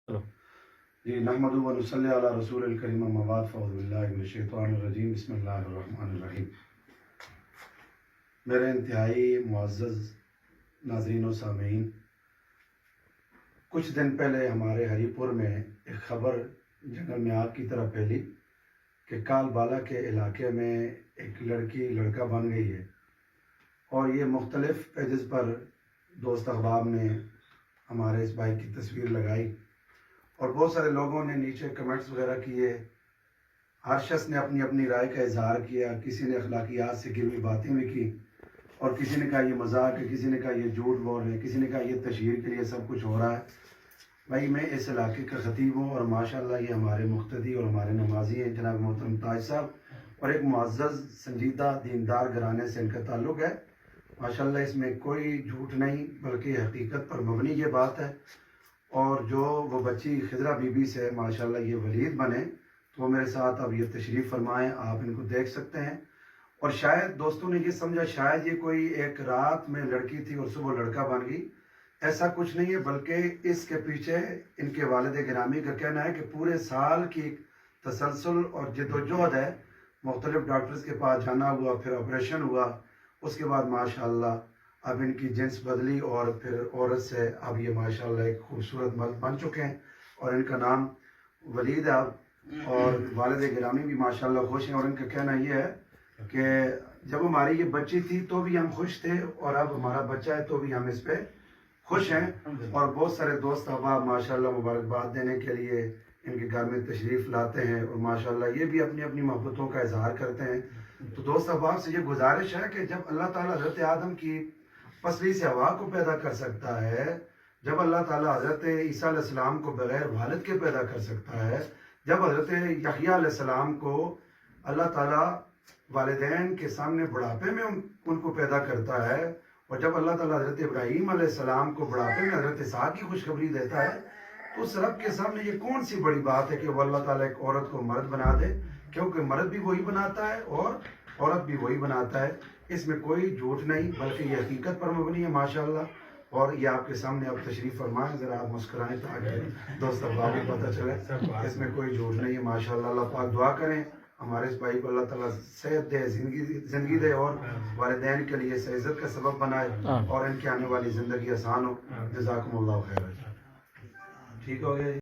चलो। जी नहमदु व नसल्ली अला रसूलिल करीम अम्मा बाद फ़अऊज़ु बिल्लाहि मिनश शैतानिर रजीम बिस्मिल्लाहिर रहमानिर रहीम। मेरे इंतहाई मुअज़्ज़ज़ नाज़रीन व सामीन, कुछ दिन पहले हमारे हरीपुर में एक ख़बर जंगल में आग की तरह फैली कि कालबाला के इलाके में एक लड़की लड़का बन गई है, और ये मुख्तलिफ़ पेजेस पर दोस्त अहबाब ने हमारे इस भाई की तस्वीर लगाई और बहुत सारे लोगों ने नीचे कमेंट्स वगैरह किए। हर शख्स ने अपनी अपनी राय का इजहार किया, किसी ने अखलाकियात से घिरी हुई बातें भी की और किसी ने कहा ये मजाक है, किसी ने कहा ये झूठ बोल रहे हैं, किसी ने कहा ये तशहीर के लिए सब कुछ हो रहा है। भाई मैं इस इलाके का ख़तीब हूँ और माशाल्लाह ये हमारे मुख्तदी और हमारे नमाजी हैं जनाब मोहतरम ताज साहब, और एक मुअज़्ज़ज़ संजीदा दीनदार घराने से इनका ताल्लुक़ है। माशाल्लाह इसमें कोई झूठ नहीं बल्कि हकीकत पर मबनी ये बात है। और जो वो बच्ची खिजरा बीबी से माशाल्लाह ये वलीद बने, तो वो मेरे साथ अब ये तशरीफ़ फरमाएँ, आप इनको देख सकते हैं। और शायद दोस्तों ने ये समझा शायद ये कोई एक रात में लड़की थी और सुबह लड़का बन गई, ऐसा कुछ नहीं है, बल्कि इसके पीछे इनके वालिद गिरामी का कहना है कि पूरे साल की तसलसल और जद्दोजहद है। मुख्तलिफ डॉक्टर्स के पास जाना हुआ, फिर ऑपरेशन हुआ, उसके बाद माशाल्लाह अब इनकी जिन्स बदली और फिर औरत से अब ये माशाल्लाह एक खूबसूरत मर्द बन चुके हैं और इनका नाम वलीद है अब। और वालिद गिरामी भी माशाल्लाह खुश हैं और इनका कहना ये है कि जब हमारी ये बच्ची थी तो भी हम खुश थे और अब हमारा बच्चा है तो भी हम इस पे खुश हैं। और बहुत सारे दोस्त अहबाब माशाल्लाह मुबारकबाद देने के लिए इनके घर में तशरीफ़ लाते हैं और माशाल्लाह ये भी अपनी अपनी मोहब्बतों का इजहार करते हैं। तो दोस्त अहबाब से ये गुजारिश है कि जब अल्लाह ताला हज़रत आदम की पसली से हवा को पैदा कर सकता है, जब अल्लाह ताला हज़रत ईसा अलैहिस्सलाम को बग़ैर वालिद के पैदा कर सकता है, जब हज़रत यहया अलैहिस्सलाम को अल्लाह ताला वालिदैन के सामने बुढ़ापे में उनको पैदा करता है, और जब अल्लाह ताला हज़रत इब्राहीम अलैहिस्सलाम को बुढ़ापे में हज़रत इसहाक़ की खुशखबरी देता है, तो उस रब के सामने ये कौन सी बड़ी बात है कि वो अल्लाह ताला एक औरत को मर्द बना दे, क्योंकि मर्द भी वही बनाता है और औरत भी वही बनाता है। इसमें कोई झूठ नहीं बल्कि ये हकीकत पर मबनी है माशाल्लाह। और ये आपके सामने अब तशरीफ़ फरमाएं, ज़रा आप मुस्कुराएं ताकि दोस्त अहबाब को पता चले इसमें कोई झूठ नहीं है माशाल्लाह। अल्लाह पाक दुआ करें हमारे इस भाई को अल्लाह ताला सेहत दे, ज़िंदगी दे और वालिदैन के लिए इज़्ज़त का सबब बनाए और इनकी आने वाली ज़िंदगी आसान हो। जज़ाकुमुल्लाह खैर। ठीक हो गया।